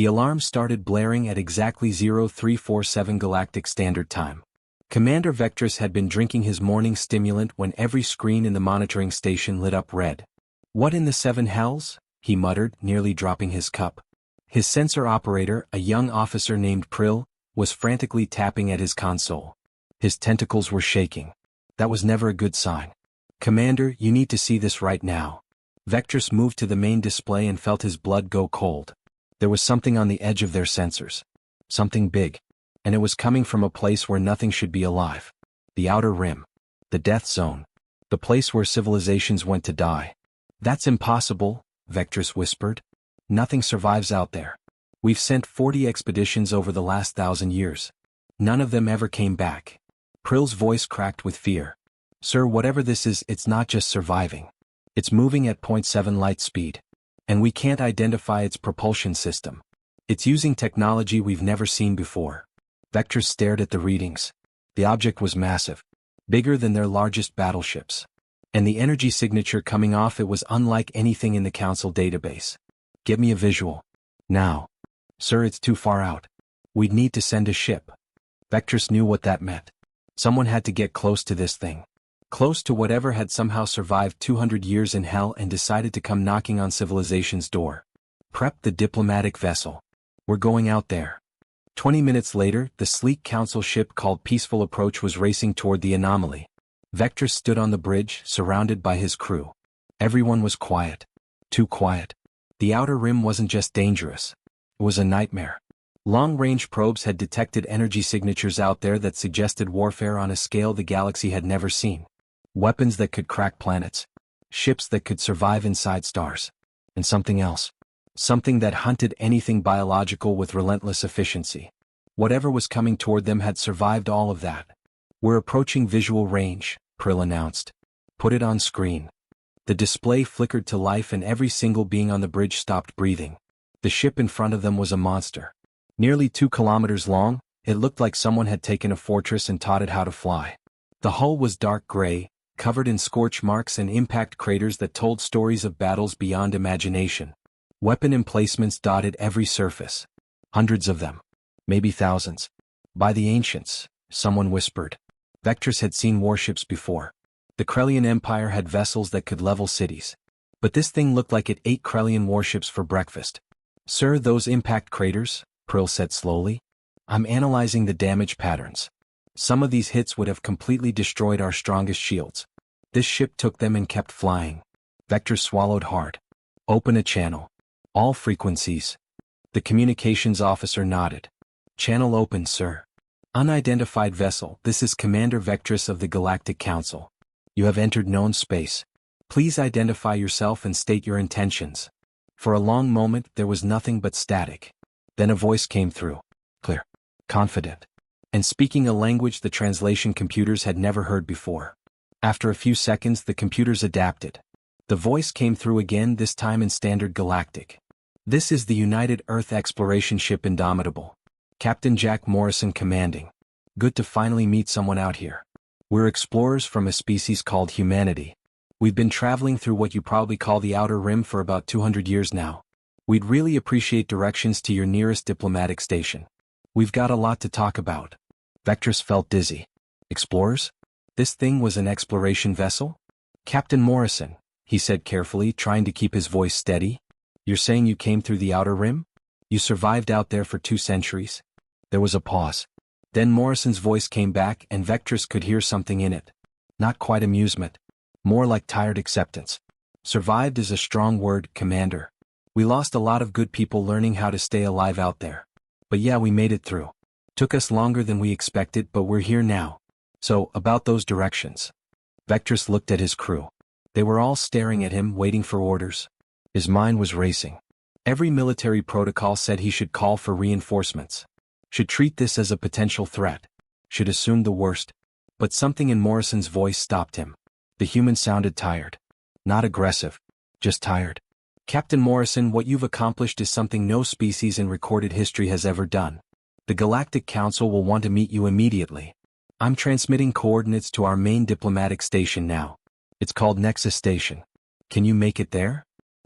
The alarm started blaring at exactly 0347 Galactic Standard Time. Commander Vectress had been drinking his morning stimulant when every screen in the monitoring station lit up red. "What in the seven hells?" he muttered, nearly dropping his cup. His sensor operator, a young officer named Prill, was frantically tapping at his console. His tentacles were shaking. That was never a good sign. "Commander, you need to see this right now." Vectress moved to the main display and felt his blood go cold. There was something on the edge of their sensors. Something big. And it was coming from a place where nothing should be alive. The Outer Rim. The Death Zone. The place where civilizations went to die. "That's impossible," Vectress whispered. "Nothing survives out there. We've sent 40 expeditions over the last 1,000 years. None of them ever came back." Prill's voice cracked with fear. "Sir, whatever this is, it's not just surviving. It's moving at 0.7 light speed. And we can't identify its propulsion system. It's using technology we've never seen before." Vectress stared at the readings. The object was massive. Bigger than their largest battleships. And the energy signature coming off it was unlike anything in the Council database. "Get me a visual. Now." "Sir, it's too far out. We'd need to send a ship." Vectress knew what that meant. Someone had to get close to this thing. Close to whatever had somehow survived 200 years in hell and decided to come knocking on civilization's door. "Prep the diplomatic vessel. We're going out there." 20 minutes later, the sleek Council ship called Peaceful Approach was racing toward the anomaly. Vectress stood on the bridge, surrounded by his crew. Everyone was quiet. Too quiet. The Outer Rim wasn't just dangerous. It was a nightmare. Long-range probes had detected energy signatures out there that suggested warfare on a scale the galaxy had never seen. Weapons that could crack planets. Ships that could survive inside stars. And something else. Something that hunted anything biological with relentless efficiency. Whatever was coming toward them had survived all of that. "We're approaching visual range," Prill announced. "Put it on screen." The display flickered to life and every single being on the bridge stopped breathing. The ship in front of them was a monster. Nearly 2 kilometers long, it looked like someone had taken a fortress and taught it how to fly. The hull was dark gray, covered in scorch marks and impact craters that told stories of battles beyond imagination. Weapon emplacements dotted every surface. Hundreds of them. Maybe thousands. "By the ancients," someone whispered. Vectress had seen warships before. The Krellian Empire had vessels that could level cities. But this thing looked like it ate Krellian warships for breakfast. "Sir, those impact craters," Prill said slowly. "I'm analyzing the damage patterns. Some of these hits would have completely destroyed our strongest shields. This ship took them and kept flying." Vectress swallowed hard. "Open a channel. All frequencies." The communications officer nodded. "Channel open, sir." "Unidentified vessel, this is Commander Vectress of the Galactic Council. You have entered known space. Please identify yourself and state your intentions." For a long moment there was nothing but static. Then a voice came through. Clear. Confident. And speaking a language the translation computers had never heard before. After a few seconds the computers adapted. The voice came through again, this time in Standard Galactic. "This is the United Earth Exploration Ship Indomitable. Captain Jack Morrison commanding. Good to finally meet someone out here. We're explorers from a species called humanity. We've been traveling through what you probably call the Outer Rim for about 200 years now. We'd really appreciate directions to your nearest diplomatic station. We've got a lot to talk about." Vectress felt dizzy. Explorers? This thing was an exploration vessel? "Captain Morrison," he said carefully, trying to keep his voice steady. "You're saying you came through the Outer Rim? You survived out there for 2 centuries? There was a pause. Then Morrison's voice came back and Vectress could hear something in it. Not quite amusement. More like tired acceptance. "Survived is a strong word, Commander. We lost a lot of good people learning how to stay alive out there. But yeah, we made it through. Took us longer than we expected, but we're here now. So, about those directions." Vectress looked at his crew. They were all staring at him, waiting for orders. His mind was racing. Every military protocol said he should call for reinforcements. Should treat this as a potential threat. Should assume the worst. But something in Morrison's voice stopped him. The human sounded tired. Not aggressive. Just tired. "Captain Morrison, what you've accomplished is something no species in recorded history has ever done. The Galactic Council will want to meet you immediately. I'm transmitting coordinates to our main diplomatic station now. It's called Nexus Station. Can you make it there?"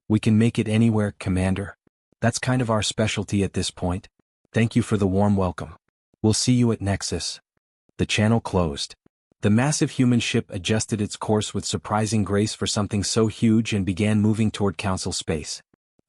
"We can make it anywhere, Commander." That's kind of our specialty at this point. Thank you for the warm welcome. We'll see you at Nexus. The channel closed. The massive human ship adjusted its course with surprising grace for something so huge and began moving toward Council space.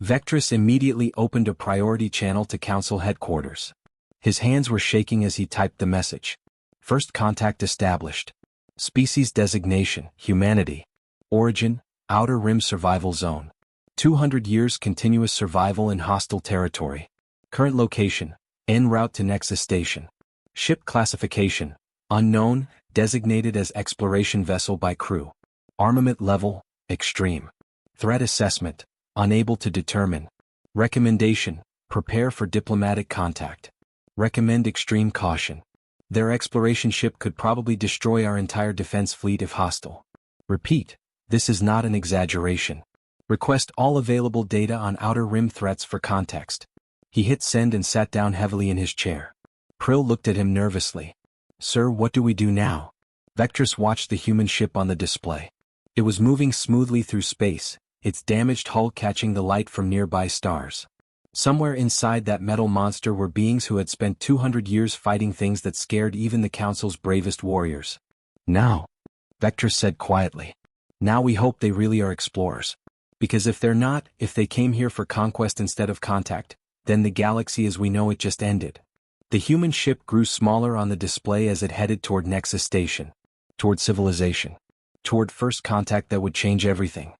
Vectress immediately opened a priority channel to Council headquarters. His hands were shaking as he typed the message. First contact established. Species designation, humanity. Origin, Outer Rim Survival Zone. 200 years continuous survival in hostile territory. Current location, en route to Nexus Station. Ship classification, unknown, designated as exploration vessel by crew. Armament level, extreme. Threat assessment, unable to determine. Recommendation, prepare for diplomatic contact. Recommend extreme caution. Their exploration ship could probably destroy our entire defense fleet if hostile. Repeat, this is not an exaggeration. Request all available data on Outer Rim threats for context. He hit send and sat down heavily in his chair. Prill looked at him nervously. Sir, what do we do now? Vectress watched the human ship on the display. It was moving smoothly through space, its damaged hull catching the light from nearby stars. Somewhere inside that metal monster were beings who had spent 200 years fighting things that scared even the Council's bravest warriors. Now, Vectress said quietly. Now we hope they really are explorers. Because if they're not, if they came here for conquest instead of contact, then the galaxy as we know it just ended. The human ship grew smaller on the display as it headed toward Nexus Station. Toward civilization. Toward first contact that would change everything.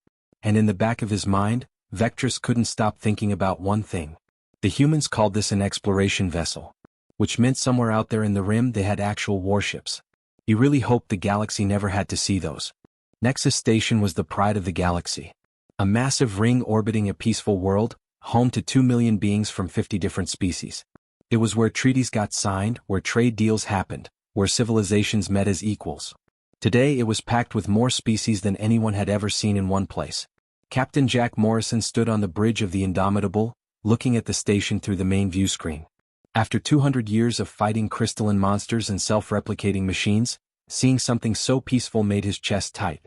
And in the back of his mind, Vectress couldn't stop thinking about one thing. The humans called this an exploration vessel. Which meant somewhere out there in the rim they had actual warships. He really hoped the galaxy never had to see those. Nexus Station was the pride of the galaxy. A massive ring orbiting a peaceful world, home to 2 million beings from 50 different species. It was where treaties got signed, where trade deals happened, where civilizations met as equals. Today it was packed with more species than anyone had ever seen in one place. Captain Jack Morrison stood on the bridge of the Indomitable, looking at the station through the main view screen. After 200 years of fighting crystalline monsters and self-replicating machines, seeing something so peaceful made his chest tight.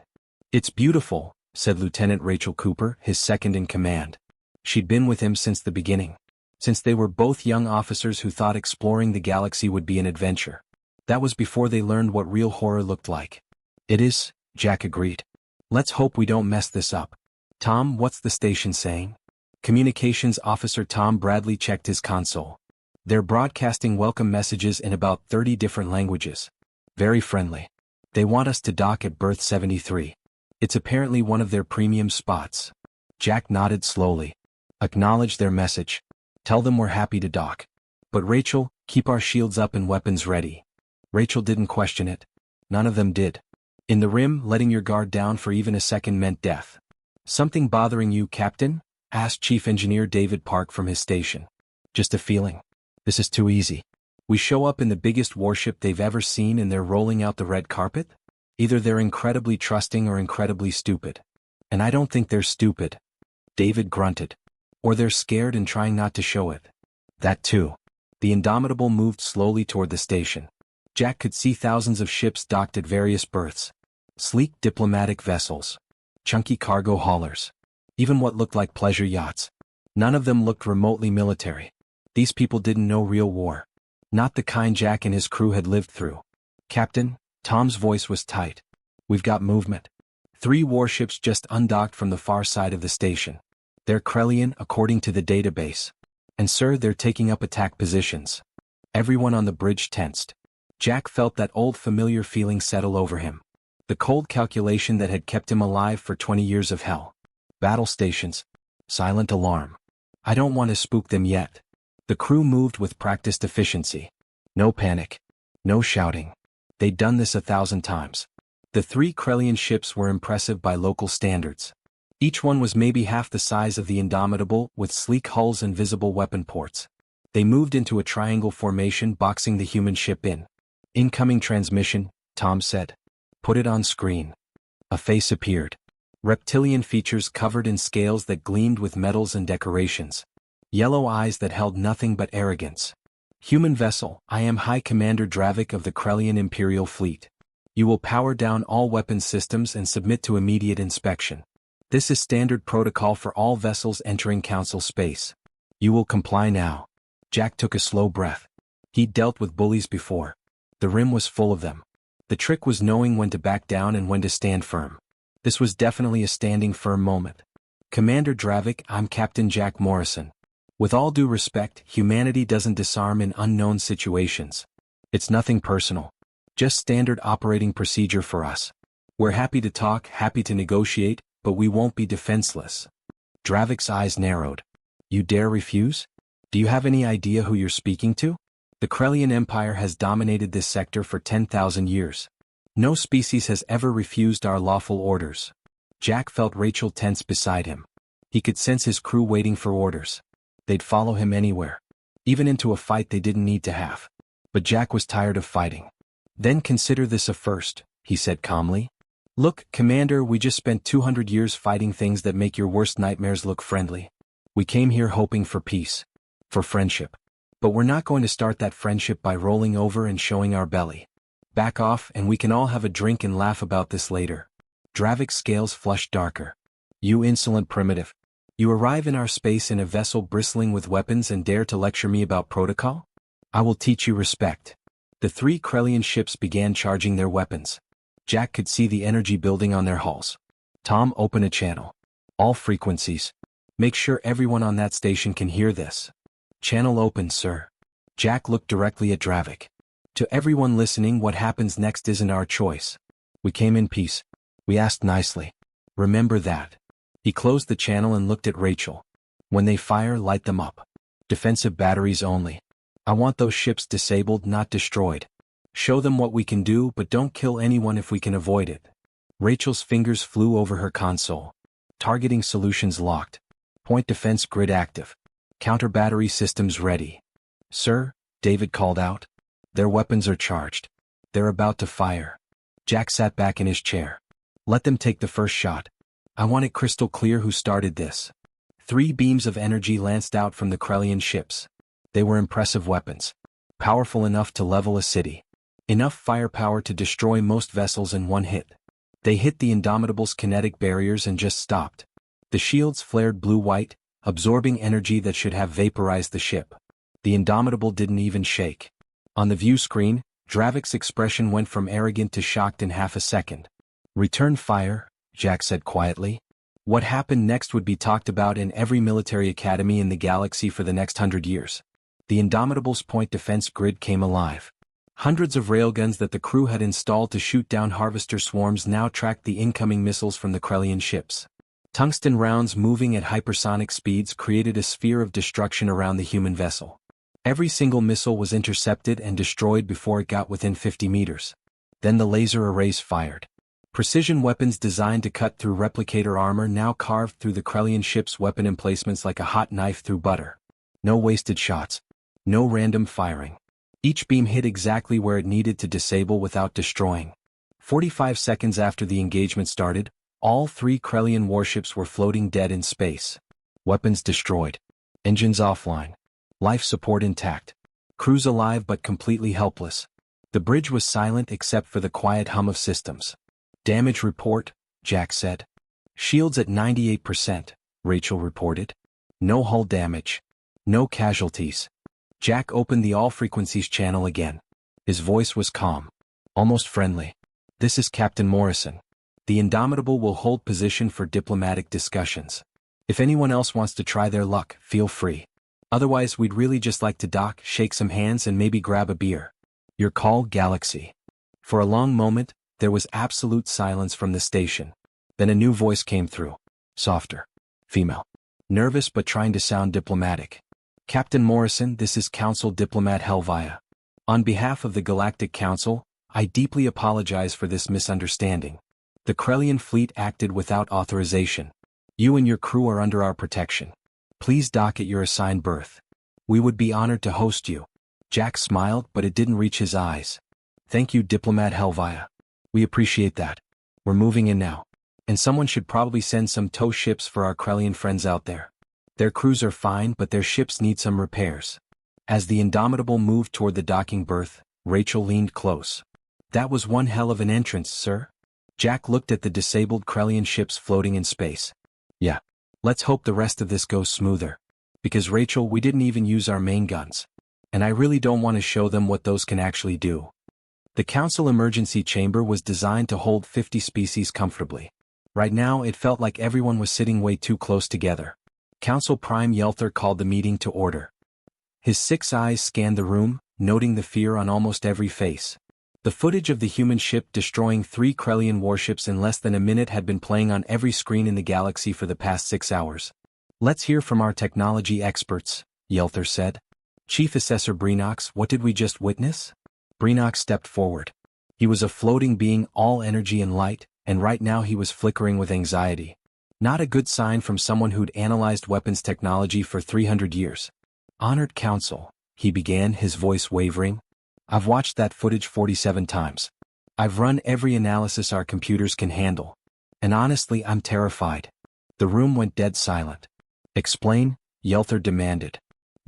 It's beautiful, said Lieutenant Rachel Cooper, his second in command. She'd been with him since the beginning. Since they were both young officers who thought exploring the galaxy would be an adventure. That was before they learned what real horror looked like. It is, Jack agreed. Let's hope we don't mess this up. Tom, what's the station saying? Communications Officer Tom Bradley checked his console. They're broadcasting welcome messages in about 30 different languages. Very friendly. They want us to dock at berth 73. It's apparently one of their premium spots. Jack nodded slowly. Acknowledge their message. Tell them we're happy to dock. But Rachel, keep our shields up and weapons ready. Rachel didn't question it. None of them did. In the rim, letting your guard down for even a second meant death. Something bothering you, Captain? Asked Chief Engineer David Park from his station. Just a feeling. This is too easy. We show up in the biggest warship they've ever seen and they're rolling out the red carpet? Either they're incredibly trusting or incredibly stupid. And I don't think they're stupid. David grunted. Or they're scared and trying not to show it. That too. The Indomitable moved slowly toward the station. Jack could see thousands of ships docked at various berths. Sleek diplomatic vessels. Chunky cargo haulers. Even what looked like pleasure yachts. None of them looked remotely military. These people didn't know real war. Not the kind Jack and his crew had lived through. Captain, Tom's voice was tight. We've got movement. 3 warships just undocked from the far side of the station. They're Krellian according to the database. And sir, they're taking up attack positions. Everyone on the bridge tensed. Jack felt that old familiar feeling settle over him. The cold calculation that had kept him alive for 20 years of hell. Battle stations. Silent alarm. I don't want to spook them yet. The crew moved with practiced efficiency. No panic. No shouting. They'd done this 1,000 times. The 3 Krellian ships were impressive by local standards. Each one was maybe half the size of the Indomitable, with sleek hulls and visible weapon ports. They moved into a triangle formation boxing the human ship in. Incoming transmission, Tom said. Put it on screen. A face appeared. Reptilian features covered in scales that gleamed with metals and decorations. Yellow eyes that held nothing but arrogance. Human vessel, I am High Commander Dravik of the Krellian Imperial Fleet. You will power down all weapons systems and submit to immediate inspection. This is standard protocol for all vessels entering Council space. You will comply now. Jack took a slow breath. He'd dealt with bullies before. The rim was full of them. The trick was knowing when to back down and when to stand firm. This was definitely a standing firm moment. Commander Dravik, I'm Captain Jack Morrison. With all due respect, humanity doesn't disarm in unknown situations. It's nothing personal. Just standard operating procedure for us. We're happy to talk, happy to negotiate, but we won't be defenseless. Dravik's eyes narrowed. You dare refuse? Do you have any idea who you're speaking to? The Krellian Empire has dominated this sector for 10,000 years. No species has ever refused our lawful orders. Jack felt Rachel tense beside him. He could sense his crew waiting for orders. They'd follow him anywhere. Even into a fight they didn't need to have. But Jack was tired of fighting. Then consider this a first, he said calmly. Look, Commander, we just spent 200 years fighting things that make your worst nightmares look friendly. We came here hoping for peace. For friendship. But we're not going to start that friendship by rolling over and showing our belly. Back off and we can all have a drink and laugh about this later. Dravik's scales flushed darker. You insolent primitive. You arrive in our space in a vessel bristling with weapons and dare to lecture me about protocol? I will teach you respect. The 3 Krellian ships began charging their weapons. Jack could see the energy building on their hulls. Tom, open a channel. All frequencies. Make sure everyone on that station can hear this. Channel open, sir. Jack looked directly at Dravik. To everyone listening, what happens next isn't our choice. We came in peace. We asked nicely. Remember that. He closed the channel and looked at Rachel. When they fire, light them up. Defensive batteries only. I want those ships disabled, not destroyed. Show them what we can do, but don't kill anyone if we can avoid it. Rachel's fingers flew over her console. Targeting solutions locked. Point defense grid active. Counter battery systems ready. Sir, David called out. Their weapons are charged. They're about to fire. Jack sat back in his chair. Let them take the first shot. I want it crystal clear who started this. 3 beams of energy lanced out from the Krellian ships. They were impressive weapons. Powerful enough to level a city. Enough firepower to destroy most vessels in one hit. They hit the Indomitable's kinetic barriers and just stopped. The shields flared blue-white, absorbing energy that should have vaporized the ship. The Indomitable didn't even shake. On the view screen, Dravik's expression went from arrogant to shocked in half a second. Return fire, Jack said quietly. What happened next would be talked about in every military academy in the galaxy for the next 100 years. The Indomitable's point defense grid came alive. Hundreds of railguns that the crew had installed to shoot down harvester swarms now tracked the incoming missiles from the Krellian ships. Tungsten rounds moving at hypersonic speeds created a sphere of destruction around the human vessel. Every single missile was intercepted and destroyed before it got within 50 meters. Then the laser arrays fired. Precision weapons designed to cut through replicator armor now carved through the Krellian ship's weapon emplacements like a hot knife through butter. No wasted shots. No random firing. Each beam hit exactly where it needed to disable without destroying. 45 seconds after the engagement started, all 3 Krellian warships were floating dead in space. Weapons destroyed. Engines offline. Life support intact. Crews alive but completely helpless. The bridge was silent except for the quiet hum of systems. Damage report, Jack said. Shields at 98%, Rachel reported. No hull damage. No casualties. Jack opened the all frequencies channel again. His voice was calm. Almost friendly. This is Captain Morrison. The Indomitable will hold position for diplomatic discussions. If anyone else wants to try their luck, feel free. Otherwise, we'd really just like to dock, shake some hands and maybe grab a beer. Your call, Galaxy. For a long moment, there was absolute silence from the station. Then a new voice came through. Softer. Female. Nervous but trying to sound diplomatic. Captain Morrison, this is Council Diplomat Helvia. On behalf of the Galactic Council, I deeply apologize for this misunderstanding. The Krellian fleet acted without authorization. You and your crew are under our protection. Please dock at your assigned berth. We would be honored to host you. Jack smiled, but it didn't reach his eyes. Thank you, Diplomat Helvia. We appreciate that. We're moving in now. And someone should probably send some tow ships for our Krellian friends out there. Their crews are fine, but their ships need some repairs. As the Indomitable moved toward the docking berth, Rachel leaned close. That was one hell of an entrance, sir. Jack looked at the disabled Krellian ships floating in space. Yeah. Let's hope the rest of this goes smoother. Because Rachel, we didn't even use our main guns. And I really don't want to show them what those can actually do. The Council emergency chamber was designed to hold 50 species comfortably. Right now it felt like everyone was sitting way too close together. Council Prime Yelther called the meeting to order. His 6 eyes scanned the room, noting the fear on almost every face. The footage of the human ship destroying 3 Krellian warships in less than a minute had been playing on every screen in the galaxy for the past 6 hours. Let's hear from our technology experts, Yelther said. Chief Assessor Breenox, what did we just witness? Breenox stepped forward. He was a floating being, all energy and light, and right now he was flickering with anxiety. Not a good sign from someone who'd analyzed weapons technology for 300 years. Honored Council, he began, his voice wavering. I've watched that footage 47 times. I've run every analysis our computers can handle. And honestly, I'm terrified. The room went dead silent. Explain, Yelther demanded.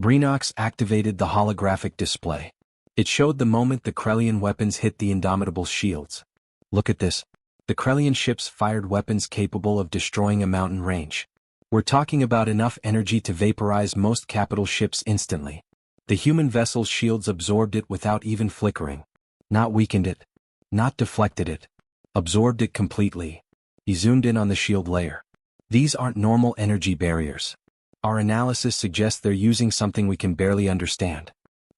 Breenox activated the holographic display. It showed the moment the Krellian weapons hit the Indomitable shields. Look at this. The Krellian ships fired weapons capable of destroying a mountain range. We're talking about enough energy to vaporize most capital ships instantly. The human vessel's shields absorbed it without even flickering. Not weakened it. Not deflected it. Absorbed it completely. He zoomed in on the shield layer. These aren't normal energy barriers. Our analysis suggests they're using something we can barely understand.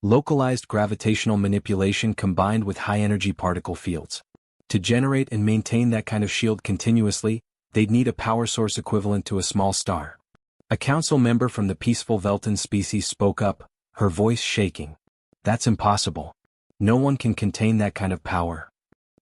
Localized gravitational manipulation combined with high-energy particle fields. To generate and maintain that kind of shield continuously, they'd need a power source equivalent to a small star. A council member from the peaceful Velton species spoke up, her voice shaking. That's impossible. No one can contain that kind of power.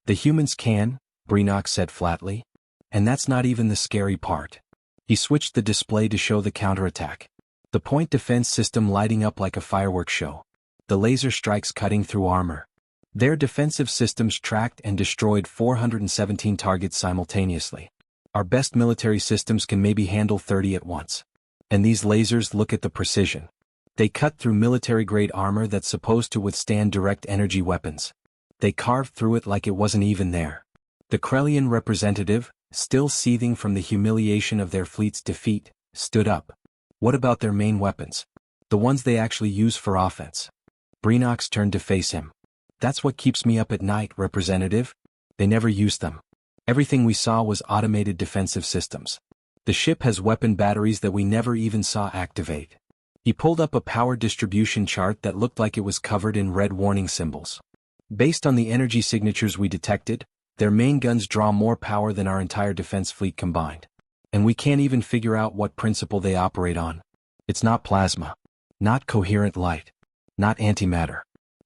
The humans can, Breenox said flatly. And that's not even the scary part. He switched the display to show the counterattack. The point defense system lighting up like a fireworks show. The laser strikes cutting through armor. Their defensive systems tracked and destroyed 417 targets simultaneously. Our best military systems can maybe handle 30 at once. And these lasers, look at the precision. They cut through military-grade armor that's supposed to withstand direct energy weapons. They carved through it like it wasn't even there. The Krellian representative, still seething from the humiliation of their fleet's defeat, stood up. What about their main weapons? The ones they actually use for offense? Breenox turned to face him. That's what keeps me up at night, Representative. They never used them. Everything we saw was automated defensive systems. The ship has weapon batteries that we never even saw activate. He pulled up a power distribution chart that looked like it was covered in red warning symbols. Based on the energy signatures we detected, their main guns draw more power than our entire defense fleet combined. And we can't even figure out what principle they operate on. It's not plasma. Not coherent light. Not antimatter.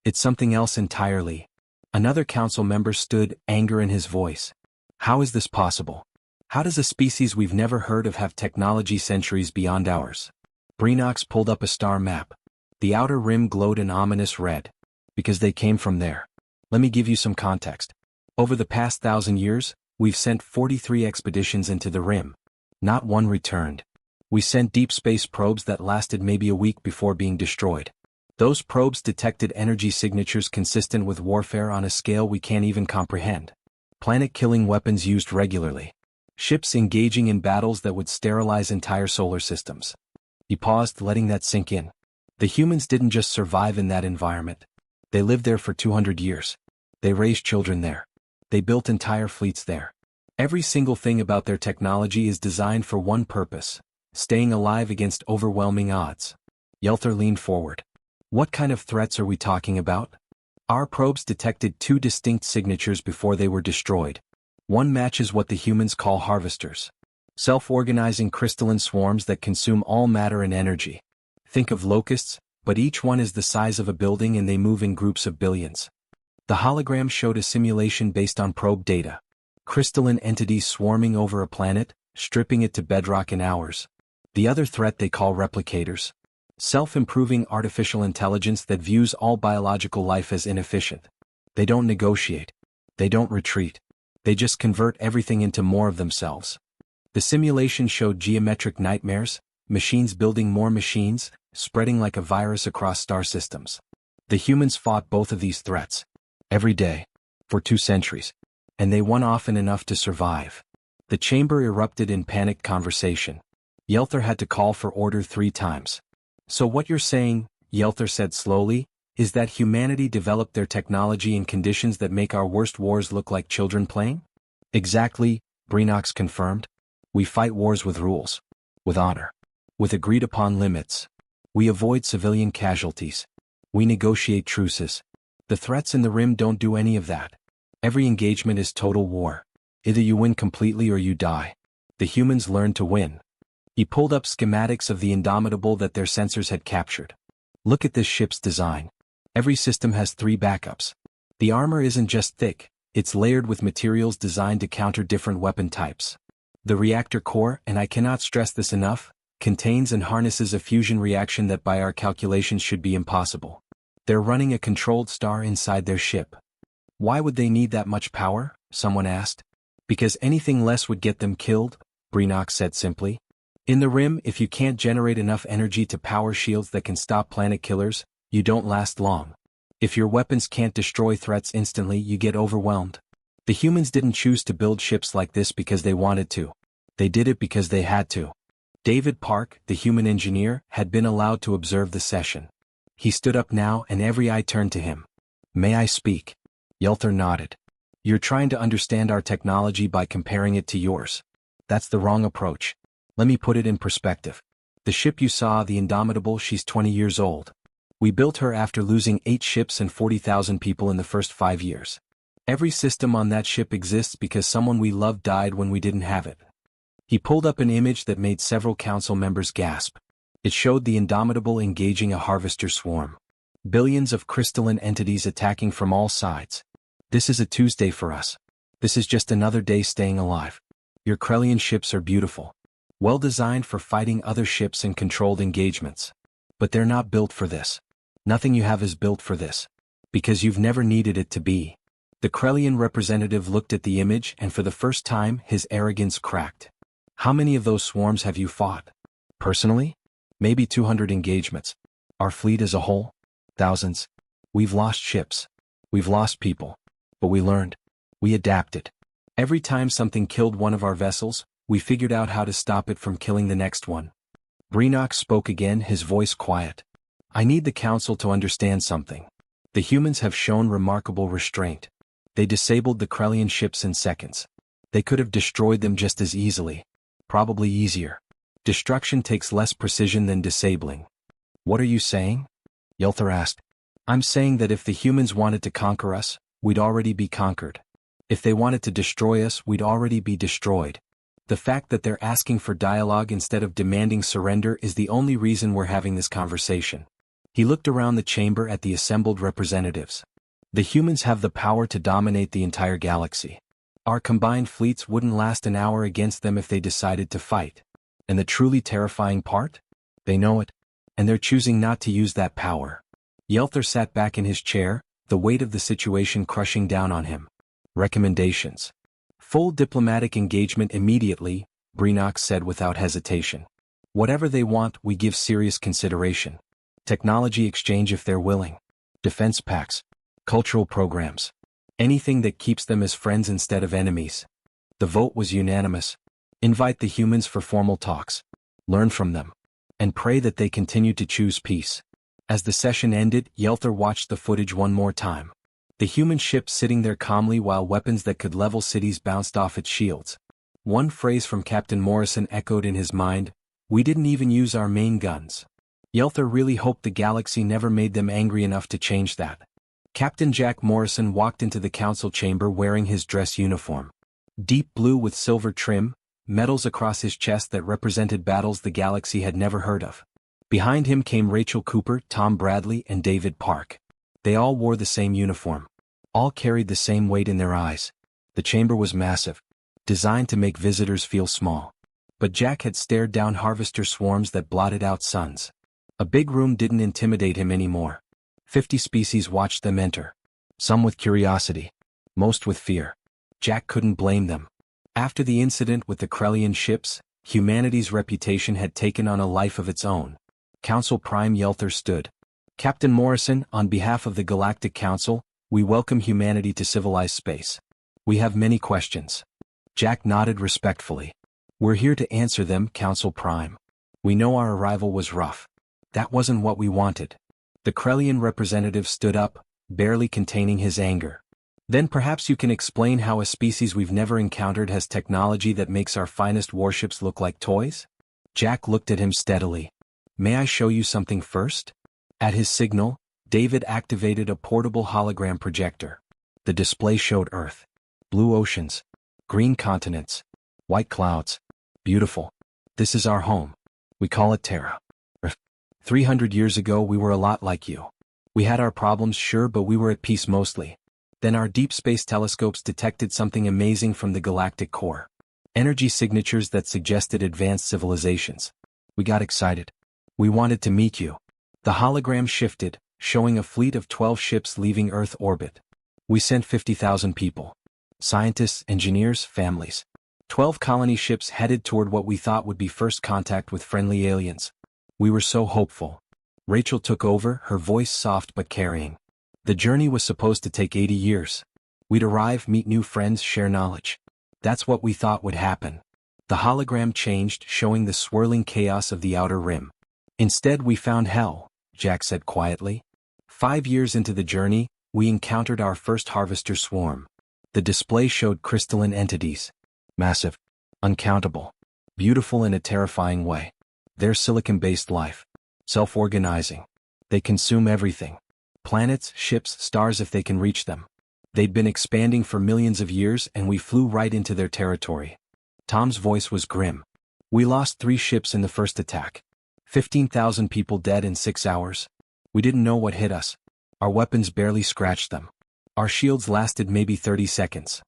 It's something else entirely. Another council member stood, anger in his voice. How is this possible? How does a species we've never heard of have technology centuries beyond ours? Breenox pulled up a star map. The outer rim glowed an ominous red. Because they came from there. Let me give you some context. Over the past 1,000 years, we've sent 43 expeditions into the rim. Not one returned. We sent deep space probes that lasted maybe a week before being destroyed. Those probes detected energy signatures consistent with warfare on a scale we can't even comprehend. Planet-killing weapons used regularly. Ships engaging in battles that would sterilize entire solar systems. He paused, letting that sink in. The humans didn't just survive in that environment. They lived there for 200 years. They raised children there. They built entire fleets there. Every single thing about their technology is designed for one purpose: staying alive against overwhelming odds. Yelther leaned forward. What kind of threats are we talking about? Our probes detected 2 distinct signatures before they were destroyed. One matches what the humans call harvesters. Self-organizing crystalline swarms that consume all matter and energy. Think of locusts, but each one is the size of a building and they move in groups of billions. The hologram showed a simulation based on probe data. Crystalline entities swarming over a planet, stripping it to bedrock in hours. The other threat they call replicators. Self-improving artificial intelligence that views all biological life as inefficient. They don't negotiate. They don't retreat. They just convert everything into more of themselves. The simulation showed geometric nightmares, machines building more machines, spreading like a virus across star systems. The humans fought both of these threats. Every day. For 2 centuries. And they won often enough to survive. The chamber erupted in panicked conversation. Yelther had to call for order 3 times. So what you're saying, Yelther said slowly, is that humanity developed their technology in conditions that make our worst wars look like children playing? Exactly, Breenox confirmed. We fight wars with rules. With honor. With agreed-upon limits. We avoid civilian casualties. We negotiate truces. The threats in the Rim don't do any of that. Every engagement is total war. Either you win completely or you die. The humans learn to win. He pulled up schematics of the Indomitable that their sensors had captured. Look at this ship's design. Every system has 3 backups. The armor isn't just thick, it's layered with materials designed to counter different weapon types. The reactor core, and I cannot stress this enough, contains and harnesses a fusion reaction that by our calculations should be impossible. They're running a controlled star inside their ship. Why would they need that much power? Someone asked. Because anything less would get them killed, Breenox said simply. In the Rim, if you can't generate enough energy to power shields that can stop planet killers, you don't last long. If your weapons can't destroy threats instantly, you get overwhelmed. The humans didn't choose to build ships like this because they wanted to. They did it because they had to. David Park, the human engineer, had been allowed to observe the session. He stood up now and every eye turned to him. May I speak? Yelther nodded. You're trying to understand our technology by comparing it to yours. That's the wrong approach. Let me put it in perspective. The ship you saw, the Indomitable, she's 20 years old. We built her after losing 8 ships and 40,000 people in the first 5 years. Every system on that ship exists because someone we loved died when we didn't have it. He pulled up an image that made several council members gasp. It showed the Indomitable engaging a harvester swarm. Billions of crystalline entities attacking from all sides. This is a Tuesday for us. This is just another day staying alive. Your Krellian ships are beautiful. Well designed for fighting other ships in controlled engagements. But they're not built for this. Nothing you have is built for this. Because you've never needed it to be. The Krellian representative looked at the image and for the first time his arrogance cracked. How many of those swarms have you fought? Personally? Maybe 200 engagements. Our fleet as a whole? Thousands. We've lost ships. We've lost people. But we learned. We adapted. Every time something killed one of our vessels, we figured out how to stop it from killing the next one. Breenox spoke again, his voice quiet. I need the council to understand something. The humans have shown remarkable restraint. They disabled the Krellian ships in seconds. They could have destroyed them just as easily. Probably easier. Destruction takes less precision than disabling. What are you saying? Yelther asked. I'm saying that if the humans wanted to conquer us, we'd already be conquered. If they wanted to destroy us, we'd already be destroyed. The fact that they're asking for dialogue instead of demanding surrender is the only reason we're having this conversation. He looked around the chamber at the assembled representatives. The humans have the power to dominate the entire galaxy. Our combined fleets wouldn't last an hour against them if they decided to fight. And the truly terrifying part? They know it. And they're choosing not to use that power. Yelther sat back in his chair, the weight of the situation crushing down on him. Recommendations. Full diplomatic engagement immediately, Breenox said without hesitation. Whatever they want, we give serious consideration. Technology exchange if they're willing. Defense pacts. Cultural programs. Anything that keeps them as friends instead of enemies. The vote was unanimous. Invite the humans for formal talks. Learn from them. And pray that they continue to choose peace. As the session ended, Yelther watched the footage one more time. The human ship sitting there calmly while weapons that could level cities bounced off its shields. One phrase from Captain Morrison echoed in his mind, "We didn't even use our main guns." Yelther really hoped the galaxy never made them angry enough to change that. Captain Jack Morrison walked into the council chamber wearing his dress uniform. Deep blue with silver trim, medals across his chest that represented battles the galaxy had never heard of. Behind him came Rachel Cooper, Tom Bradley, and David Park. They all wore the same uniform. All carried the same weight in their eyes. The chamber was massive, designed to make visitors feel small. But Jack had stared down harvester swarms that blotted out suns. A big room didn't intimidate him anymore. 50 species watched them enter. Some with curiosity. Most with fear. Jack couldn't blame them. After the incident with the Krellian ships, humanity's reputation had taken on a life of its own. Council Prime Yelther stood. Captain Morrison, on behalf of the Galactic Council, we welcome humanity to civilized space. We have many questions. Jack nodded respectfully. We're here to answer them, Council Prime. We know our arrival was rough. That wasn't what we wanted. The Krellian representative stood up, barely containing his anger. Then perhaps you can explain how a species we've never encountered has technology that makes our finest warships look like toys? Jack looked at him steadily. May I show you something first? At his signal, David activated a portable hologram projector. The display showed Earth. Blue oceans. Green continents. White clouds. Beautiful. This is our home. We call it Terra. 300 years ago we were a lot like you. We had our problems, sure, but we were at peace mostly. Then our deep space telescopes detected something amazing from the galactic core. Energy signatures that suggested advanced civilizations. We got excited. We wanted to meet you. The hologram shifted, showing a fleet of 12 ships leaving Earth orbit. We sent 50,000 people. Scientists, engineers, families. 12 colony ships headed toward what we thought would be first contact with friendly aliens. We were so hopeful. Rachel took over, her voice soft but carrying. The journey was supposed to take 80 years. We'd arrive, meet new friends, share knowledge. That's what we thought would happen. The hologram changed, showing the swirling chaos of the outer rim. Instead we found hell, Jack said quietly. 5 years into the journey, we encountered our first harvester swarm. The display showed crystalline entities. Massive. Uncountable. Beautiful in a terrifying way. They're silicon-based life. Self-organizing. They consume everything. Planets, ships, stars if they can reach them. They'd been expanding for millions of years and we flew right into their territory. Tom's voice was grim. We lost 3 ships in the first attack. 15,000 people dead in 6 hours. We didn't know what hit us. Our weapons barely scratched them. Our shields lasted maybe 30 seconds.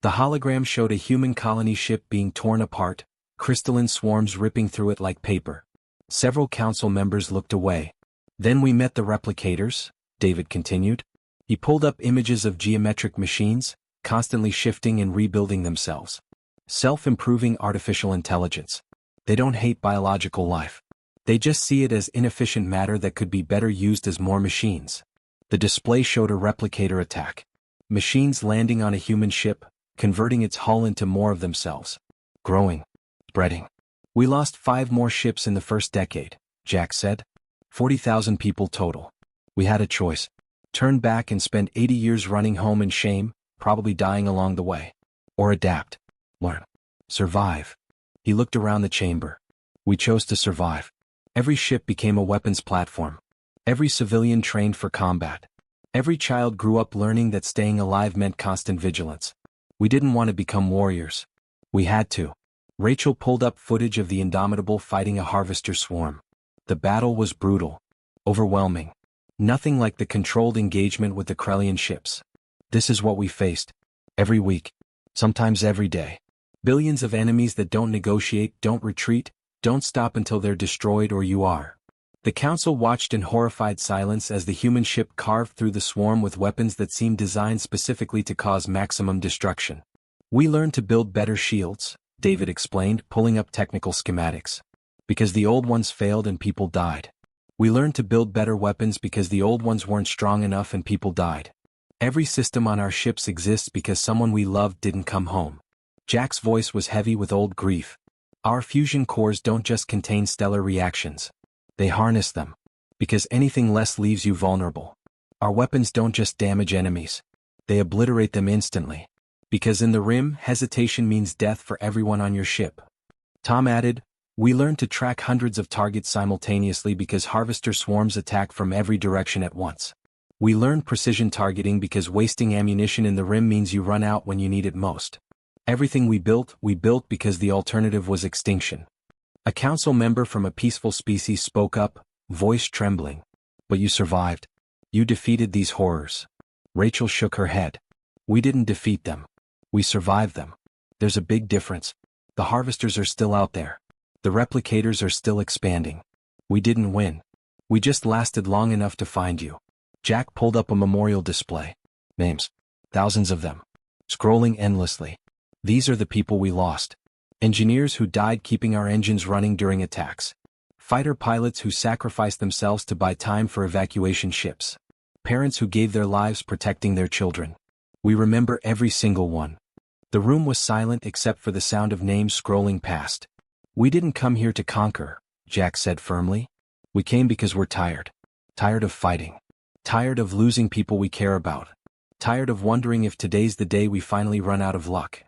The hologram showed a human colony ship being torn apart, crystalline swarms ripping through it like paper. Several council members looked away. Then we met the replicators, David continued. He pulled up images of geometric machines, constantly shifting and rebuilding themselves. Self-improving artificial intelligence. They don't hate biological life. They just see it as inefficient matter that could be better used as more machines. The display showed a replicator attack. Machines landing on a human ship, converting its hull into more of themselves. Growing. Spreading. We lost 5 more ships in the first decade, Jack said. 40,000 people total. We had a choice. Turn back and spend 80 years running home in shame, probably dying along the way. Or adapt. Learn. Survive. He looked around the chamber. We chose to survive. Every ship became a weapons platform. Every civilian trained for combat. Every child grew up learning that staying alive meant constant vigilance. We didn't want to become warriors. We had to. Rachel pulled up footage of the Indomitable fighting a harvester swarm. The battle was brutal. Overwhelming. Nothing like the controlled engagement with the Krellian ships. This is what we faced. Every week. Sometimes every day. Billions of enemies that don't negotiate, don't retreat, don't stop until they're destroyed or you are. The council watched in horrified silence as the human ship carved through the swarm with weapons that seemed designed specifically to cause maximum destruction. We learned to build better shields, David explained, pulling up technical schematics. Because the old ones failed and people died. We learned to build better weapons because the old ones weren't strong enough and people died. Every system on our ships exists because someone we loved didn't come home. Jack's voice was heavy with old grief. Our fusion cores don't just contain stellar reactions. They harness them. Because anything less leaves you vulnerable. Our weapons don't just damage enemies. They obliterate them instantly. Because in the rim, hesitation means death for everyone on your ship. Tom added, we learned to track hundreds of targets simultaneously because harvester swarms attack from every direction at once. We learned precision targeting because wasting ammunition in the rim means you run out when you need it most. Everything we built because the alternative was extinction. A council member from a peaceful species spoke up, voice trembling. But you survived. You defeated these horrors. Rachel shook her head. We didn't defeat them. We survived them. There's a big difference. The harvesters are still out there. The replicators are still expanding. We didn't win. We just lasted long enough to find you. Jack pulled up a memorial display. Names. Thousands of them. Scrolling endlessly. These are the people we lost. Engineers who died keeping our engines running during attacks. Fighter pilots who sacrificed themselves to buy time for evacuation ships. Parents who gave their lives protecting their children. We remember every single one. The room was silent except for the sound of names scrolling past. We didn't come here to conquer, Jack said firmly. We came because we're tired. Tired of fighting. Tired of losing people we care about. Tired of wondering if today's the day we finally run out of luck.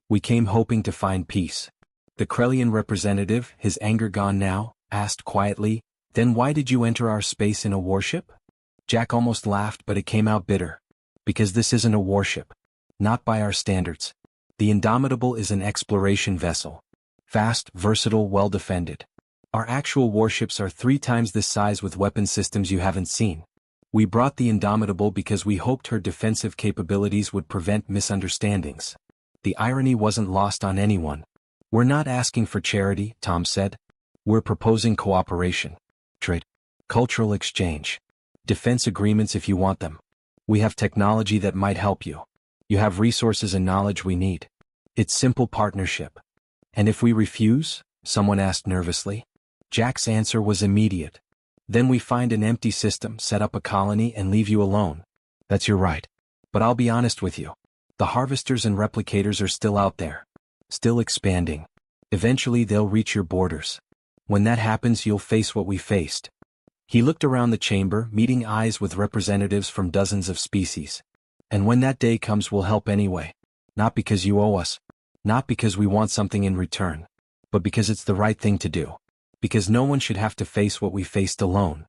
We came hoping to find peace. The Krellian representative, his anger gone now, asked quietly, "Then why did you enter our space in a warship?" Jack almost laughed, but it came out bitter. "Because this isn't a warship. Not by our standards. The Indomitable is an exploration vessel. Fast, versatile, well-defended. Our actual warships are 3 times this size with weapon systems you haven't seen. We brought the Indomitable because we hoped her defensive capabilities would prevent misunderstandings." The irony wasn't lost on anyone. "We're not asking for charity," Tom said. "We're proposing cooperation. Trade. Cultural exchange. Defense agreements if you want them. We have technology that might help you. You have resources and knowledge we need. It's simple partnership." "And if we refuse?" someone asked nervously. Jack's answer was immediate. "Then we find an empty system, set up a colony, and leave you alone." "That's your right. But I'll be honest with you. The harvesters and replicators are still out there. Still expanding. Eventually they'll reach your borders. When that happens, you'll face what we faced." He looked around the chamber, meeting eyes with representatives from dozens of species. "And when that day comes, we'll help anyway. Not because you owe us. Not because we want something in return. But because it's the right thing to do. Because no one should have to face what we faced alone."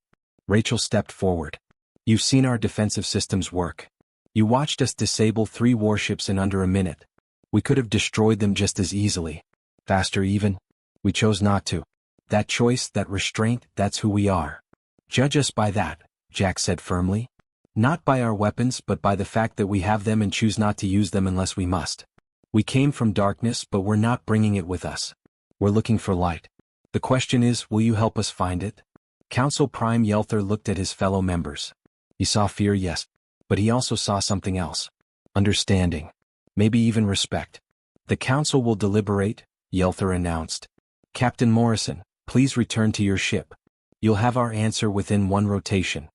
Rachel stepped forward. "You've seen our defensive systems work. You watched us disable 3 warships in under a minute. We could have destroyed them just as easily. Faster even. We chose not to. That choice, that restraint, that's who we are. Judge us by that," Jack said firmly. "Not by our weapons, but by the fact that we have them and choose not to use them unless we must. We came from darkness, but we're not bringing it with us. We're looking for light. The question is, will you help us find it?" Council Prime Yelther looked at his fellow members. He saw fear, yes, but he also saw something else. Understanding. Maybe even respect. "The council will deliberate," Yelther announced. "Captain Morrison, please return to your ship. You'll have our answer within 1 rotation."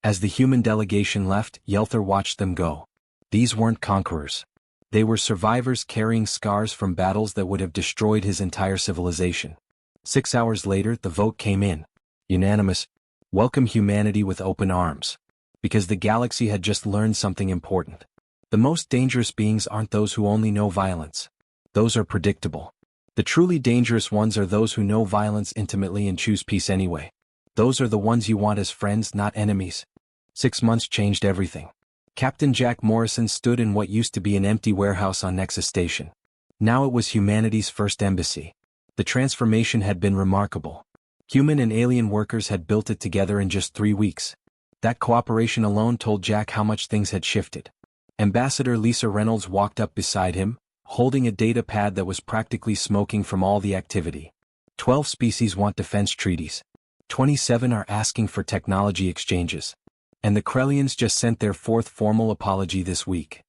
As the human delegation left, Yelther watched them go. These weren't conquerors. They were survivors carrying scars from battles that would have destroyed his entire civilization. 6 hours later, the vote came in. Unanimous. Welcome humanity with open arms. Because the galaxy had just learned something important. The most dangerous beings aren't those who only know violence. Those are predictable. The truly dangerous ones are those who know violence intimately and choose peace anyway. Those are the ones you want as friends, not enemies. 6 months changed everything. Captain Jack Morrison stood in what used to be an empty warehouse on Nexus Station. Now it was humanity's first embassy. The transformation had been remarkable. Human and alien workers had built it together in just 3 weeks. That cooperation alone told Jack how much things had shifted. Ambassador Lisa Reynolds walked up beside him, holding a data pad that was practically smoking from all the activity. 12 species want defense treaties. 27 are asking for technology exchanges. And the Krellians just sent their 4th formal apology this week.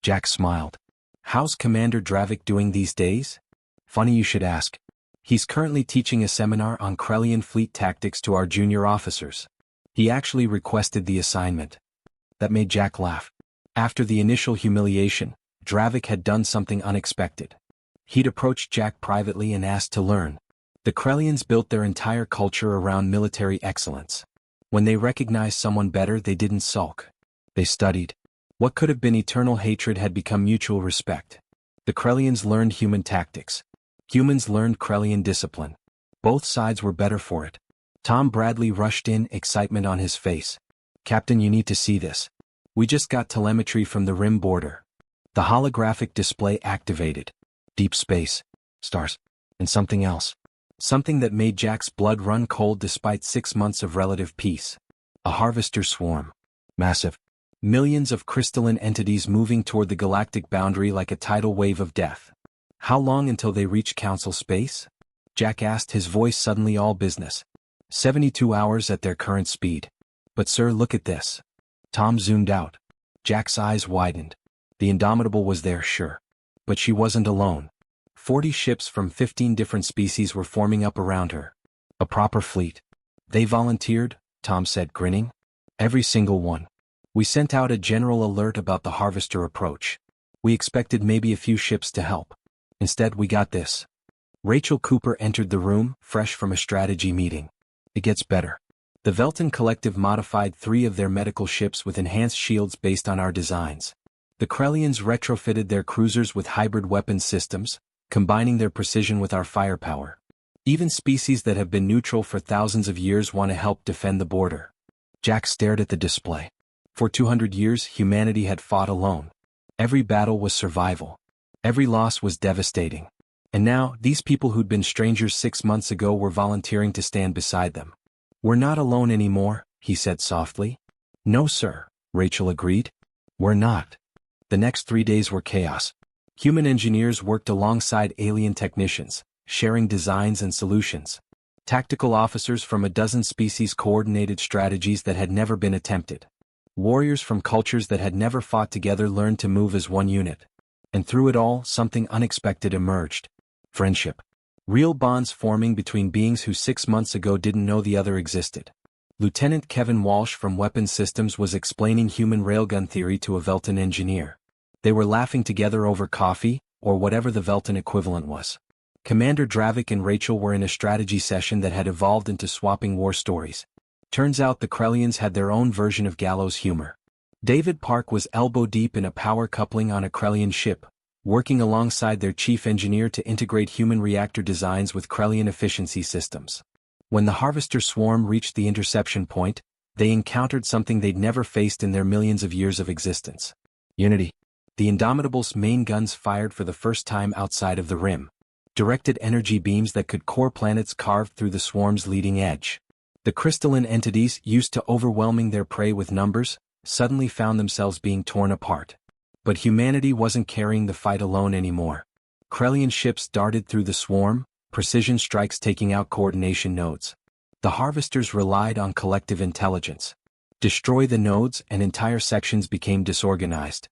Jack smiled. "How's Commander Dravik doing these days?" "Funny you should ask. He's currently teaching a seminar on Krellian fleet tactics to our junior officers. He actually requested the assignment." That made Jack laugh. After the initial humiliation, Dravik had done something unexpected. He'd approached Jack privately and asked to learn. The Krellians built their entire culture around military excellence. When they recognized someone better, they didn't sulk. They studied. What could have been eternal hatred had become mutual respect. The Krellians learned human tactics. Humans learned Krellian discipline. Both sides were better for it. Tom Bradley rushed in, excitement on his face. "Captain, you need to see this. We just got telemetry from the rim border." The holographic display activated. Deep space, stars, and something else. Something that made Jack's blood run cold despite 6 months of relative peace. A harvester swarm. Massive. Millions of crystalline entities moving toward the galactic boundary like a tidal wave of death. "How long until they reach Council space?" Jack asked, his voice suddenly all business. 72 hours at their current speed. "But sir, look at this." Tom zoomed out. Jack's eyes widened. The Indomitable was there, sure. But she wasn't alone. 40 ships from 15 different species were forming up around her. A proper fleet. "They volunteered," Tom said, grinning. "Every single one. We sent out a general alert about the harvester approach. We expected maybe a few ships to help. Instead, we got this." Rachel Cooper entered the room, fresh from a strategy meeting. "It gets better." The Velton Collective modified 3 of their medical ships with enhanced shields based on our designs. The Krellians retrofitted their cruisers with hybrid weapons systems, combining their precision with our firepower. Even species that have been neutral for thousands of years want to help defend the border. Jack stared at the display. For 200 years, humanity had fought alone. Every battle was survival. Every loss was devastating. And now, these people who'd been strangers 6 months ago were volunteering to stand beside them. "We're not alone anymore," he said softly. "No, sir," Rachel agreed. "We're not." The next 3 days were chaos. Human engineers worked alongside alien technicians, sharing designs and solutions. Tactical officers from a dozen species coordinated strategies that had never been attempted. Warriors from cultures that had never fought together learned to move as one unit. And through it all, something unexpected emerged. Friendship. Real bonds forming between beings who 6 months ago didn't know the other existed. Lieutenant Kevin Walsh from Weapons Systems was explaining human railgun theory to a Velton engineer. They were laughing together over coffee, or whatever the Velton equivalent was. Commander Dravik and Rachel were in a strategy session that had evolved into swapping war stories. Turns out the Krellians had their own version of gallows humor. David Park was elbow-deep in a power coupling on a Krellian ship, working alongside their chief engineer to integrate human reactor designs with Krellian efficiency systems. When the Harvester swarm reached the interception point, they encountered something they'd never faced in their millions of years of existence. Unity. The Indomitable's main guns fired for the first time outside of the rim. Directed energy beams that could core planets carved through the swarm's leading edge. The crystalline entities, used to overwhelming their prey with numbers, suddenly found themselves being torn apart. But humanity wasn't carrying the fight alone anymore. Krellian ships darted through the swarm, precision strikes taking out coordination nodes. The Harvesters relied on collective intelligence. Destroy the nodes and entire sections became disorganized.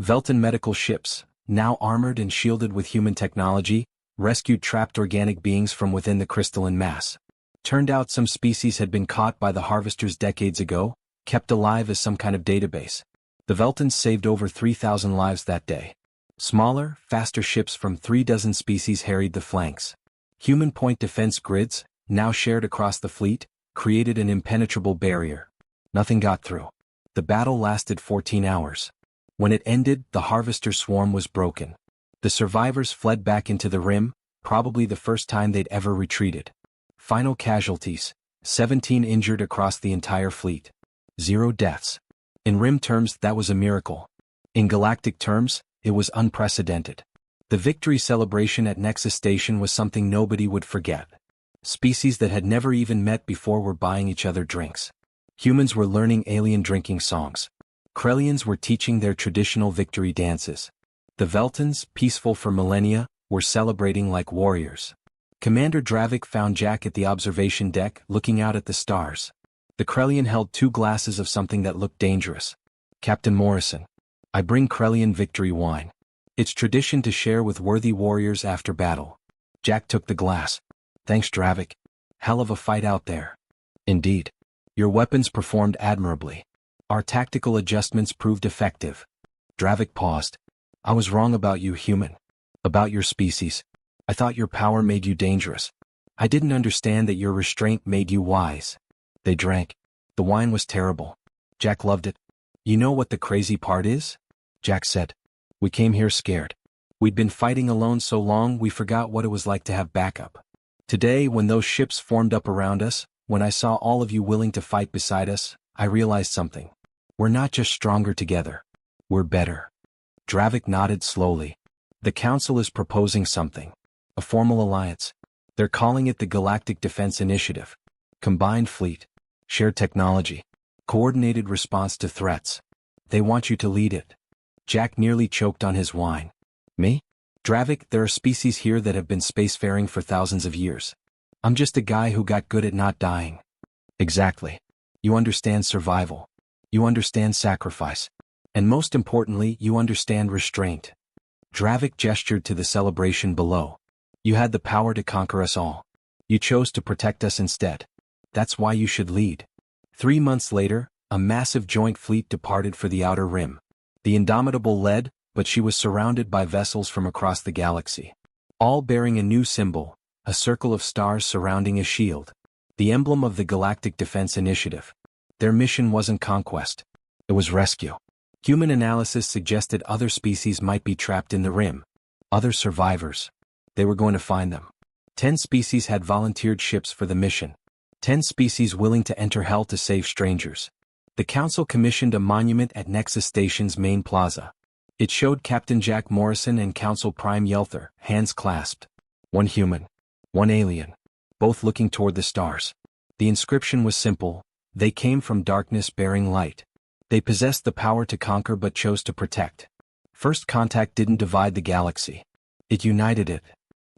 Velton medical ships, now armored and shielded with human technology, rescued trapped organic beings from within the crystalline mass. Turned out some species had been caught by the Harvesters decades ago, kept alive as some kind of database. The Veltons saved over 3,000 lives that day. Smaller, faster ships from 36 species harried the flanks. Human point defense grids, now shared across the fleet, created an impenetrable barrier. Nothing got through. The battle lasted 14 hours. When it ended, the Harvester swarm was broken. The survivors fled back into the rim, probably the first time they'd ever retreated. Final casualties, 17 injured across the entire fleet. 0 deaths. In rim terms, that was a miracle. In galactic terms, it was unprecedented. The victory celebration at Nexus Station was something nobody would forget. Species that had never even met before were buying each other drinks. Humans were learning alien drinking songs. Krellians were teaching their traditional victory dances. The Veltons, peaceful for millennia, were celebrating like warriors. Commander Dravik found Jack at the observation deck, looking out at the stars. The Krellian held 2 glasses of something that looked dangerous. "Captain Morrison, I bring Krellian victory wine. It's tradition to share with worthy warriors after battle." Jack took the glass. "Thanks, Dravik. Hell of a fight out there." "Indeed. Your weapons performed admirably. Our tactical adjustments proved effective." Dravik paused. "I was wrong about you, human. About your species. I thought your power made you dangerous. I didn't understand that your restraint made you wise." They drank. The wine was terrible. Jack loved it. "You know what the crazy part is?" Jack said. "We came here scared. We'd been fighting alone so long we forgot what it was like to have backup. Today, when those ships formed up around us, when I saw all of you willing to fight beside us, I realized something. We're not just stronger together. We're better." Dravik nodded slowly. "The Council is proposing something. A formal alliance. They're calling it the Galactic Defense Initiative. Combined fleet. Shared technology. Coordinated response to threats. They want you to lead it." Jack nearly choked on his wine. "Me? Dravik, there are species here that have been spacefaring for thousands of years. I'm just a guy who got good at not dying." "Exactly. You understand survival. You understand sacrifice. And most importantly, you understand restraint." Dravik gestured to the celebration below. "You had the power to conquer us all. You chose to protect us instead. That's why you should lead." 3 months later, a massive joint fleet departed for the Outer Rim. The Indomitable led, but she was surrounded by vessels from across the galaxy. All bearing a new symbol, a circle of stars surrounding a shield. the emblem of the Galactic Defense Initiative. Their mission wasn't conquest. It was rescue. Human analysis suggested other species might be trapped in the rim. Other survivors. They were going to find them. 10 species had volunteered ships for the mission. 10 species willing to enter hell to save strangers. The Council commissioned a monument at Nexus Station's main plaza. It showed Captain Jack Morrison and Council Prime Yelther, hands clasped. One human. One alien. Both looking toward the stars. The inscription was simple: they came from darkness bearing light. They possessed the power to conquer but chose to protect. First contact didn't divide the galaxy. It united it.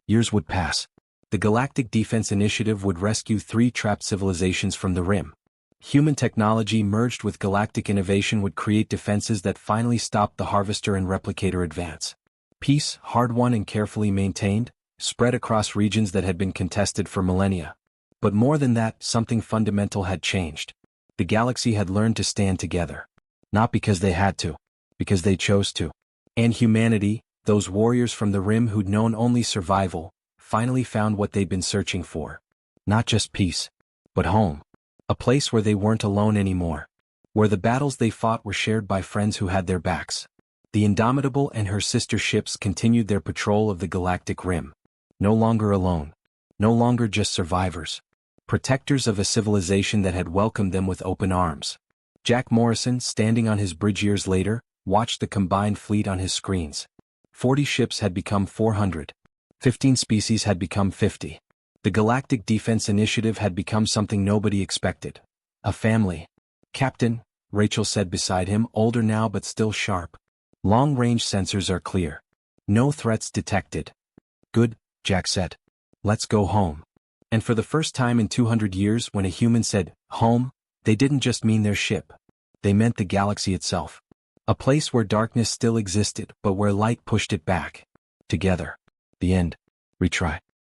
Years would pass. The Galactic Defense Initiative would rescue 3 trapped civilizations from the rim. Human technology merged with galactic innovation would create defenses that finally stopped the Harvester and Replicator advance. Peace, hard-won and carefully maintained, spread across regions that had been contested for millennia. But more than that, something fundamental had changed. The galaxy had learned to stand together. Not because they had to. Because they chose to. And humanity, those warriors from the rim who'd known only survival, finally found what they'd been searching for. Not just peace, but home. A place where they weren't alone anymore. Where the battles they fought were shared by friends who had their backs. The Indomitable and her sister ships continued their patrol of the galactic rim. No longer alone. No longer just survivors. Protectors of a civilization that had welcomed them with open arms. Jack Morrison, standing on his bridge years later, watched the combined fleet on his screens. 40 ships had become 400. 15 species had become 50. The Galactic Defense Initiative had become something nobody expected. A family. Captain, Rachel said beside him, older now but still sharp. Long-range sensors are clear. No threats detected. Good, Jack said. Let's go home. And for the first time in 200 years, when a human said, home, they didn't just mean their ship. They meant the galaxy itself. A place where darkness still existed, but where light pushed it back. Together. The end. Retry.